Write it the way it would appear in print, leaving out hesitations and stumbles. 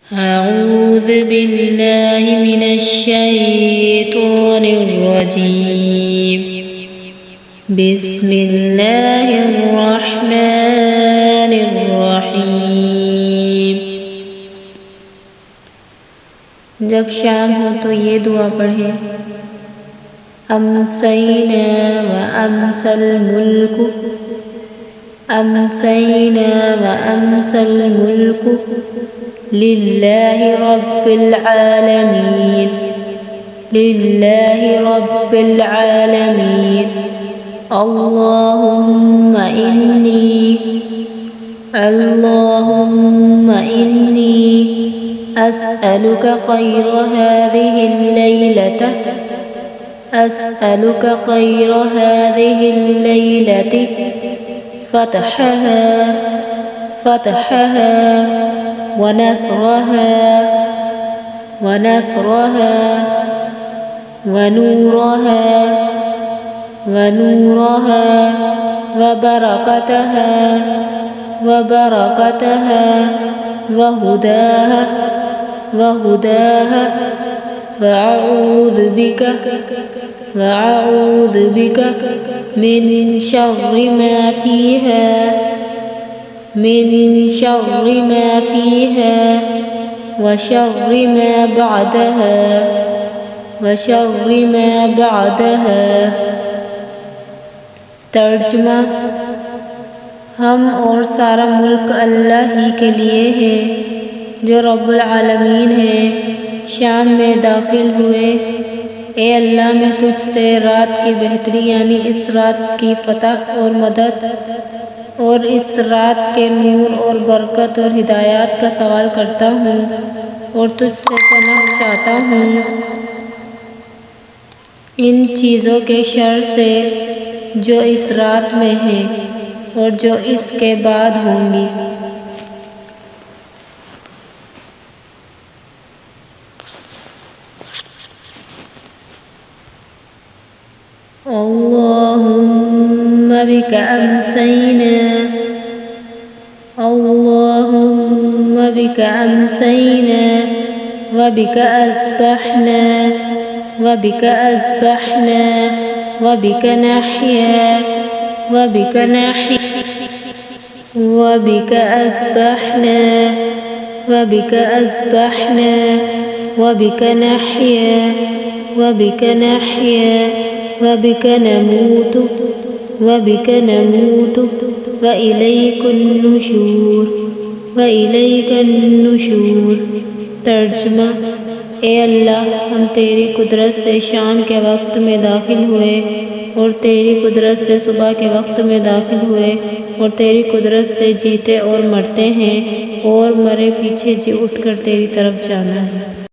أعوذ بالله من الشيطان الرجيم بسم الله الرحمن الرحيम। जब शाम हो तो ये दुआ पढ़े। अमसैना व अमसल मुल्कु, अमसैना व अमसल मुल्कु लिल्लाहि रब्बिल आलमीन, लिल्लाहि रब्बिल आलमीन। अल्लाहुम्मा इन्नी अस्अलुका खैर हादिहिल लैलति, अस्अलुका खैर हादिहिल लैलति فتحها ونصرها ونورها وبركتها وهداها وأعوذ بك من شر ما فيها وشر ما بعدها। तर्जुमा। हम और सारा मुल्क अल्लाह ही के लिए है जो रब्बुल आलमीन है। शाम में दाखिल हुए। ए अल्लाह, मैं तुझसे रात की बेहतरी यानी इस रात की फतह और मदद और इस रात के नूर और बरकत और हिदायत का सवाल करता हूँ और तुझसे पनाह चाहता हूँ इन चीज़ों के शर से जो इस रात में हैं और जो इसके बाद होंगी। अल्लाहुम्मा बिका अमसैना, अल्लाहुम्मा बिका अमसैना व बिका अस्बहना व बिका अस्बहना व बिका नहया व बिका अस्बहना व बिका अस्बहना व बिका नहया व बिका नमूतु व इलैकुन नुशूर। तर्जुमा। ए अल्लाह, हम तेरी कुदरत से शाम के वक्त में दाखिल हुए और तेरी कुदरत से सुबह के वक्त में दाखिल हुए और तेरी कुदरत से जीते और मरते हैं और मरे पीछे जी उठकर तेरी तरफ जाना है।